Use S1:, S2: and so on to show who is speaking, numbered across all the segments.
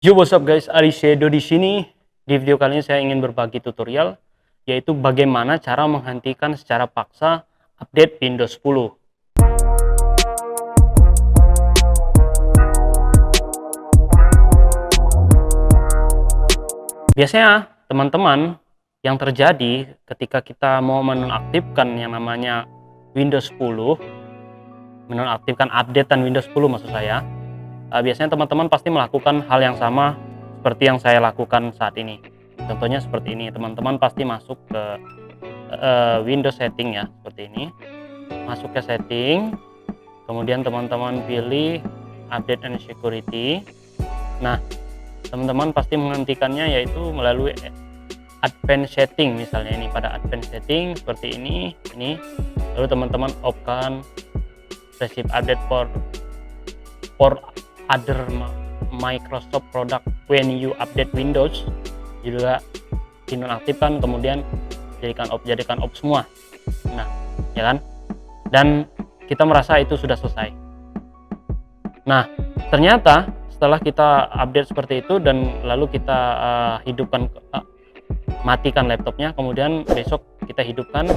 S1: Yo, what's up guys, Ari Shadow di sini. Di video kali ini saya ingin berbagi tutorial, yaitu bagaimana cara menghentikan secara paksa update Windows 10. Biasanya teman-teman, yang terjadi ketika kita mau menonaktifkan yang namanya Windows 10, menonaktifkan updatean Windows 10 maksud saya, biasanya teman-teman pasti melakukan hal yang sama seperti yang saya lakukan saat ini. Contohnya seperti ini, teman-teman pasti masuk ke Windows setting ya, seperti ini. Masuk ke setting, kemudian teman-teman pilih update and security. Nah, teman-teman pasti menghentikannya yaitu melalui advanced setting, misalnya ini pada advanced setting seperti ini. Lalu teman-teman off-kan receive update for other Microsoft product when you update Windows, juga dinonaktifkan, kemudian jadikan off semua. Nah, ya kan? Dan kita merasa itu sudah selesai. Nah, ternyata setelah kita update seperti itu dan lalu kita matikan laptopnya, kemudian besok kita hidupkan,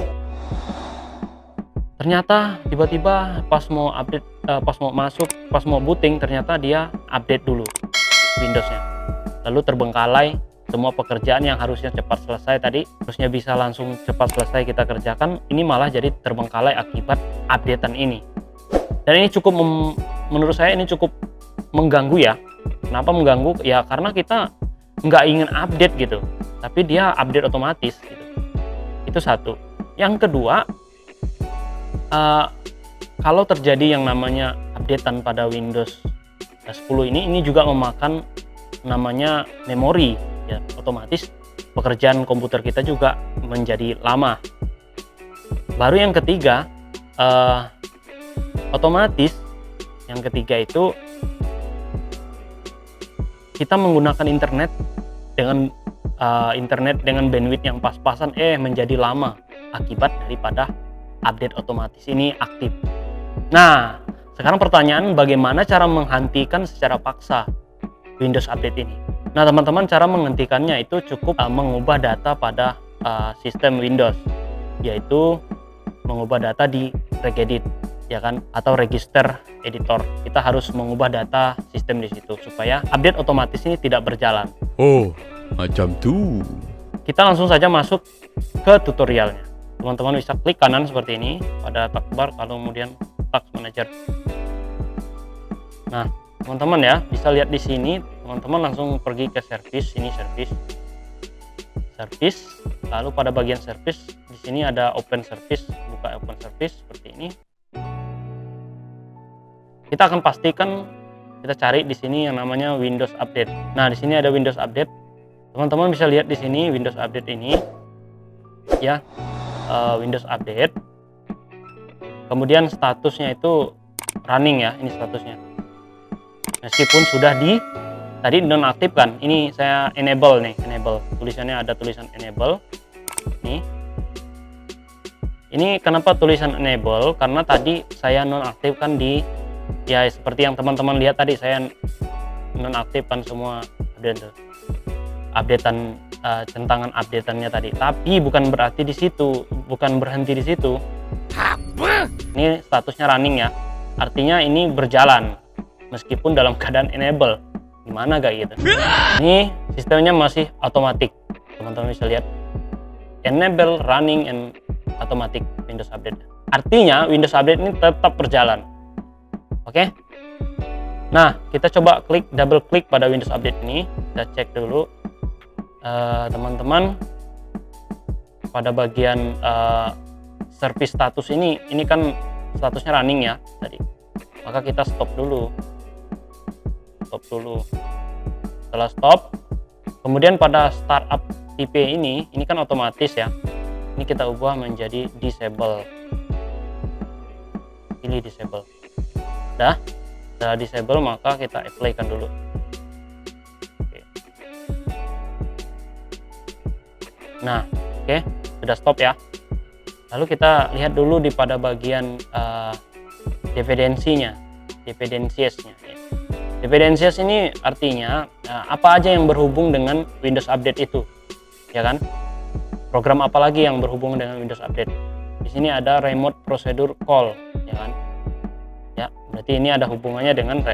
S1: ternyata tiba-tiba pas mau update, pas mau booting, ternyata dia update dulu Windowsnya, lalu terbengkalai semua pekerjaan yang harusnya cepat selesai tadi, harusnya bisa langsung cepat selesai kita kerjakan, ini malah jadi terbengkalai akibat updatean ini. Dan ini cukup menurut saya ini cukup mengganggu ya. Kenapa mengganggu? Ya karena kita nggak ingin update gitu, tapi dia update otomatis gitu. Itu satu. Yang kedua, kalau terjadi yang namanya updatean pada Windows 10 ini juga memakan namanya memori ya, otomatis pekerjaan komputer kita juga menjadi lama. Baru yang ketiga, otomatis yang ketiga itu kita menggunakan internet dengan bandwidth yang pas-pasan menjadi lama akibat daripada update otomatis ini aktif. Nah, sekarang pertanyaan, bagaimana cara menghentikan secara paksa Windows update ini? Nah, teman-teman, cara menghentikannya itu cukup mengubah data pada sistem Windows, yaitu mengubah data di regedit, ya kan, atau register editor. Kita harus mengubah data sistem di situ supaya update otomatis ini tidak berjalan.
S2: Oh, macam tuh.
S1: Kita langsung saja masuk ke tutorialnya. Teman-teman bisa klik kanan seperti ini pada taskbar, kalau kemudian task manager. Nah, teman-teman ya bisa lihat di sini, teman-teman langsung pergi ke service, ini service, lalu pada bagian service di sini ada open service, buka open service seperti ini. Kita akan pastikan kita cari di sini yang namanya Windows Update. Nah, di sini ada Windows Update. Teman-teman bisa lihat di sini Windows Update ini ya. Windows Update, kemudian statusnya itu running ya, ini statusnya, meskipun sudah tadi nonaktifkan. Ini saya enable nih, enable, tulisannya ada tulisan enable nih. Ini kenapa tulisan enable, karena tadi saya nonaktifkan ya seperti yang teman-teman lihat tadi, saya nonaktifkan semua updatean centangan updateannya tadi. Tapi bukan berarti di situ, bukan berhenti di situ. Ini statusnya running ya, artinya ini berjalan meskipun dalam keadaan enable. Gimana gak gitu? Ini sistemnya masih otomatis. Teman-teman bisa lihat enable running and automatic Windows Update. Artinya Windows Update ini tetap berjalan. Oke? Nah, kita coba double klik pada Windows Update ini. Kita cek dulu. Teman-teman, pada bagian service status ini kan statusnya running ya tadi, maka kita stop dulu. Setelah stop, kemudian pada startup IP ini kan otomatis ya, ini kita ubah menjadi disable. Pilih disable. Setelah disable maka kita apply kan dulu. Nah, oke, sudah stop ya. Lalu kita lihat dulu pada bagian dependensiesnya ya. Dependencies ini artinya apa aja yang berhubung dengan Windows Update itu, ya kan? Program apa lagi yang berhubung dengan Windows Update? Di sini ada remote procedure call, ya kan? Ya, berarti ini ada hubungannya dengan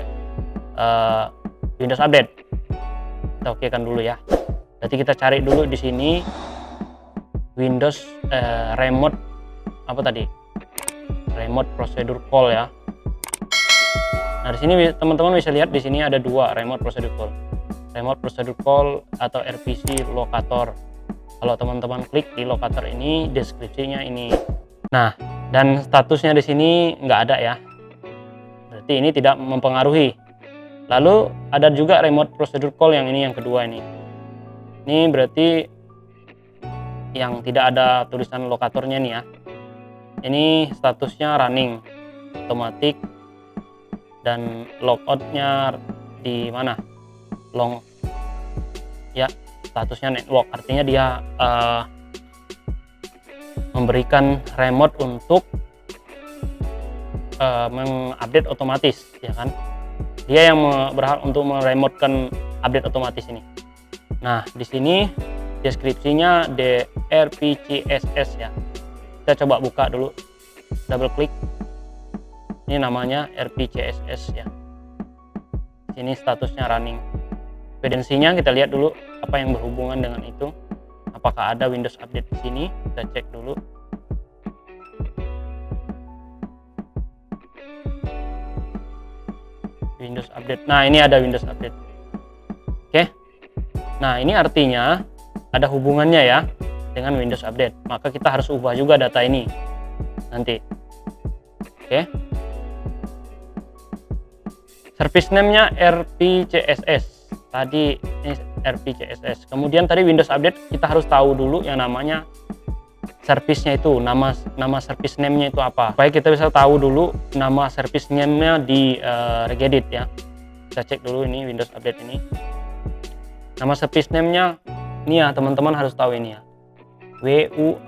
S1: Windows Update. Kita okekan dulu ya. Berarti kita cari dulu di sini Windows remote apa tadi? Remote procedure call ya. Nah, di sini teman-teman bisa lihat di sini ada dua remote procedure call. Remote procedure call atau RPC locator. Kalau teman-teman klik di locator ini, deskripsinya ini. Nah, dan statusnya di sini nggak ada ya. Berarti ini tidak mempengaruhi. Lalu ada juga remote procedure call yang ini, yang kedua ini. Ini berarti yang tidak ada tulisan lokatornya nih ya. Ini statusnya running, otomatis, dan logoutnya di mana? Long ya, statusnya network, artinya dia memberikan remote untuk mengupdate otomatis, ya kan? Dia yang berhak untuk meremotekan update otomatis ini. Nah, di sini deskripsinya DRPCSS ya. Kita coba buka dulu, double klik. Ini namanya RPCSS ya. Sini statusnya running. Dependensinya kita lihat dulu apa yang berhubungan dengan itu. Apakah ada Windows Update di sini? Kita cek dulu. Windows Update. Nah, ini ada Windows Update. Oke. Nah, ini artinya ada hubungannya ya dengan Windows Update. Maka kita harus ubah juga data ini nanti. Oke. Service name-nya RPCSS. Tadi ini RPCSS. Kemudian tadi Windows Update kita harus tahu dulu yang namanya service-nya itu, nama service name-nya itu apa. Supaya kita bisa tahu dulu nama service name-nya di Regedit ya. Kita cek dulu ini Windows Update ini. Nama service name-nya ini ya, teman-teman harus tahu ini ya. WUAUSRV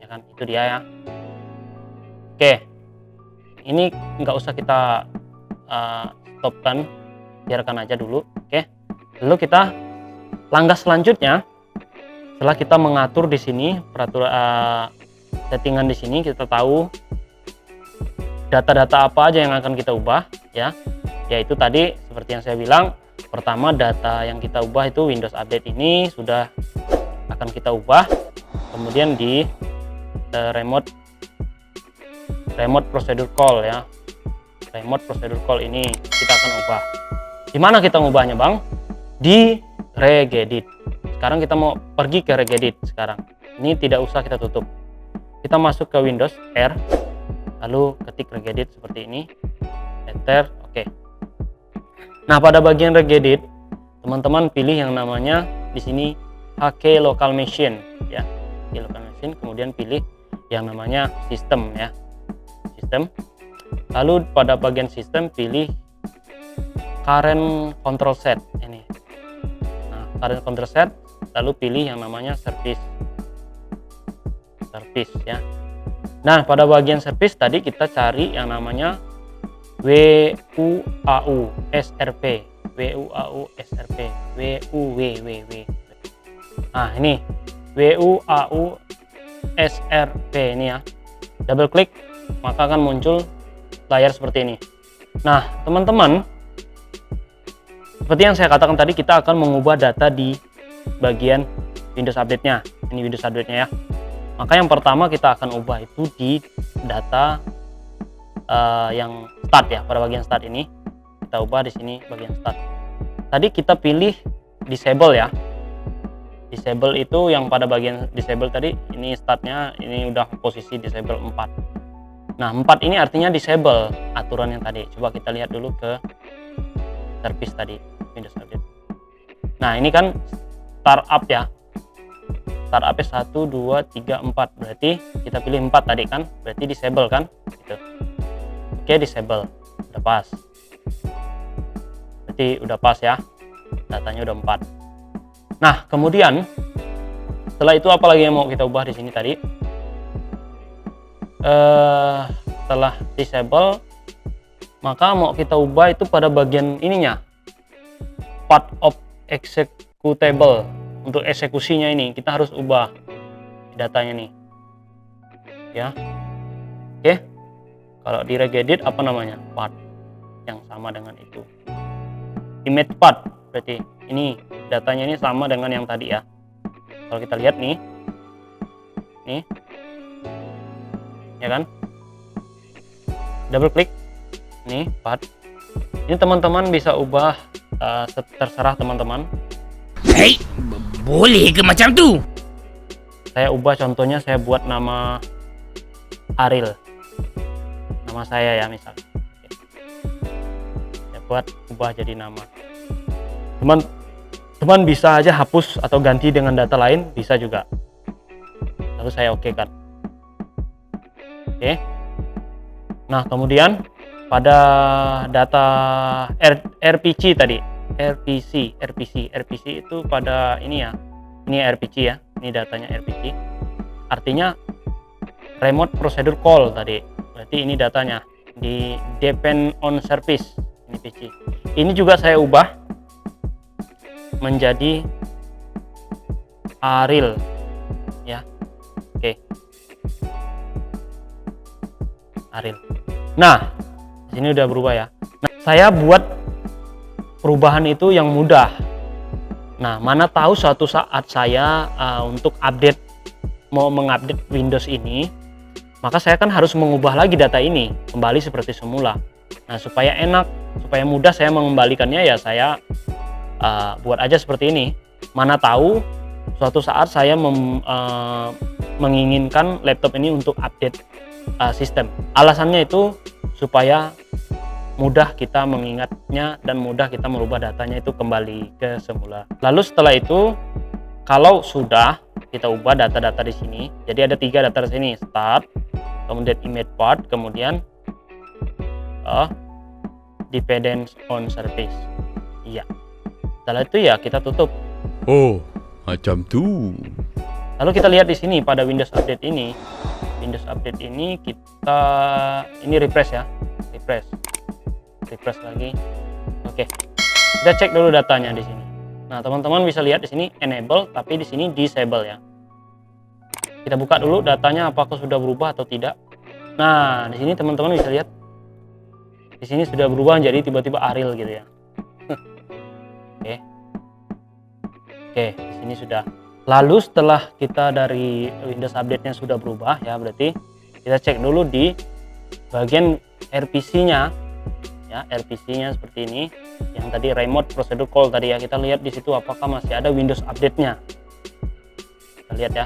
S1: ya kan, itu dia ya. Oke. Ini nggak usah kita stopkan, biarkan aja dulu. Oke. Lalu kita langkah selanjutnya, setelah kita mengatur di sini peraturan settingan di sini, kita tahu data-data apa aja yang akan kita ubah ya. Yaitu tadi seperti yang saya bilang, pertama data yang kita ubah itu Windows Update ini sudah akan kita ubah. Kemudian di remote procedure call ya, remote procedure call ini kita akan ubah. Di mana kita ngubahnya bang? Di Regedit. Sekarang kita mau pergi ke Regedit sekarang. Ini tidak usah kita tutup. Kita masuk ke Windows R, lalu ketik Regedit seperti ini, enter, oke. Nah, pada bagian Regedit, teman-teman pilih yang namanya di sini HK Local Machine ya, HK Local Machine. Kemudian pilih yang namanya sistem ya. Sistem, lalu pada bagian sistem pilih current control set ini. Nah, current control set, lalu pilih yang namanya service ya. Nah, pada bagian service tadi kita cari yang namanya WUAUSRV. Nah, ini WUAUSRV ini ya. Double klik, maka akan muncul layar seperti ini. Nah, teman-teman, seperti yang saya katakan tadi, kita akan mengubah data di bagian Windows Update-nya. Ini Windows Update-nya ya. Maka yang pertama kita akan ubah itu di data yang start ya. Pada bagian start ini kita ubah di sini bagian start. Tadi kita pilih disable ya. Disable itu yang pada bagian disable tadi, ini startnya ini udah posisi disable 4. Nah, 4 ini artinya disable aturan yang tadi. Coba kita lihat dulu ke service tadi, Windows Update. Nah, ini kan startup ya. Startupnya 1, 2, 3, 4. Berarti kita pilih 4 tadi kan. Berarti disable kan? Gitu. Oke, disable. Udah pas. Berarti udah pas ya. Datanya udah 4. Nah, kemudian setelah itu apa lagi yang mau kita ubah di sini tadi? setelah disable, maka mau kita ubah itu pada bagian ininya, part of executable. Untuk eksekusinya ini kita harus ubah datanya nih ya. Oke, kalau di regedit apa namanya, part yang sama dengan itu, image part. Berarti ini datanya ini sama dengan yang tadi ya. Kalau kita lihat nih ya kan, double klik nih part ini, teman-teman bisa ubah, terserah teman-teman.
S3: Hei, boleh ke macam tu?
S1: Saya ubah, contohnya saya buat nama Ariel, nama saya ya misal. Saya ubah jadi nama. Teman bisa aja hapus atau ganti dengan data lain, bisa juga. Lalu saya oke kan. Oke. Nah, kemudian pada data RPC tadi, RPC itu pada ini ya. Ini RPC ya. Ini datanya RPC. Artinya remote procedure call tadi. Berarti ini datanya di depend on service, ini PC. Ini juga saya ubah menjadi Ariel ya. Oke. Ariel. Nah, di sini udah berubah ya. Nah, saya buat perubahan itu yang mudah. Nah, mana tahu suatu saat saya untuk mau mengupdate Windows ini, maka saya kan harus mengubah lagi data ini kembali seperti semula. Nah, supaya enak, supaya mudah saya mengembalikannya, ya saya buat aja seperti ini. Mana tahu suatu saat saya menginginkan laptop ini untuk update sistem. Alasannya itu supaya mudah kita mengingatnya dan mudah kita merubah datanya itu kembali ke semula. Lalu setelah itu, kalau sudah kita ubah data-data di sini, jadi ada 3 data di sini, start, kemudian image part, kemudian dependence on service. Iya. Setelah itu ya kita tutup.
S2: Oh, macam tu.
S1: Lalu kita lihat di sini pada Windows Update ini, kita ini refresh ya, refresh lagi. Oke, kita cek dulu datanya di sini. Nah, teman-teman bisa lihat di sini enable, tapi di sini disable ya. Kita buka dulu datanya apakah sudah berubah atau tidak. Nah, di sini teman-teman bisa lihat, di sini sudah berubah jadi tiba-tiba Ariel gitu ya. Oke, di sini sudah. Lalu setelah kita dari Windows Update-nya sudah berubah ya, berarti kita cek dulu di bagian RPC-nya ya, RPC-nya seperti ini, yang tadi remote procedure call tadi ya. Kita lihat di situ apakah masih ada Windows Update-nya. Kita lihat ya.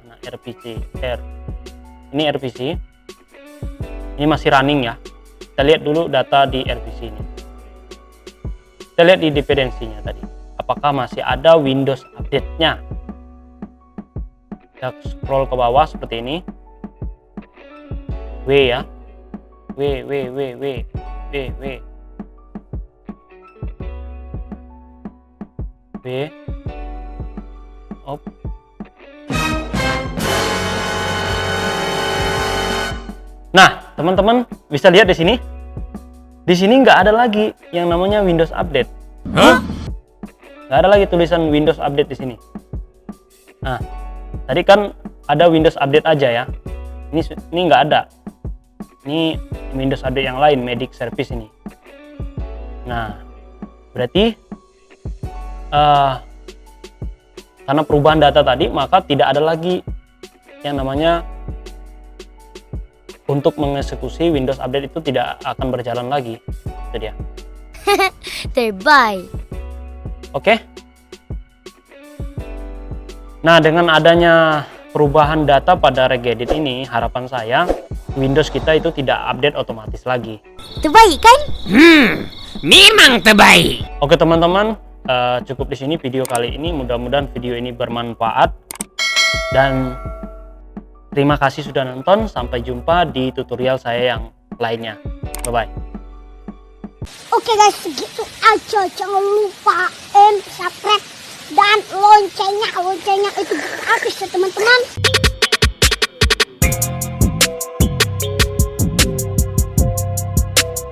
S1: Mana RPC? Ini RPC. Ini masih running ya. Kita lihat dulu data di RPC ini. Kita lihat di dependensinya tadi, apakah masih ada Windows Update-nya. Kita scroll ke bawah seperti ini. W ya. W. Op. Nah, teman-teman bisa lihat di sini. Di sini nggak ada lagi yang namanya Windows Update.
S2: Hah?
S1: Nggak ada lagi tulisan Windows Update di sini. Nah, tadi kan ada Windows Update aja ya. Ini nggak ada. Ini Windows Update yang lain, Medic Service ini. Nah, berarti karena perubahan data tadi, maka tidak ada lagi yang namanya untuk mengeksekusi Windows Update, itu tidak akan berjalan lagi. Itu dia.
S4: Terbaik.
S1: Oke. Nah, dengan adanya perubahan data pada regedit ini, harapan saya Windows kita itu tidak update otomatis lagi.
S4: Terbaik kan?
S3: Memang terbaik.
S1: Oke teman-teman, cukup di sini video kali ini. Mudah-mudahan video ini bermanfaat dan terima kasih sudah nonton. Sampai jumpa di tutorial saya yang lainnya. Bye bye.
S4: Oke guys, segitu aja. Jangan lupain subscribe dan loncengnya itu gratis ya teman-teman.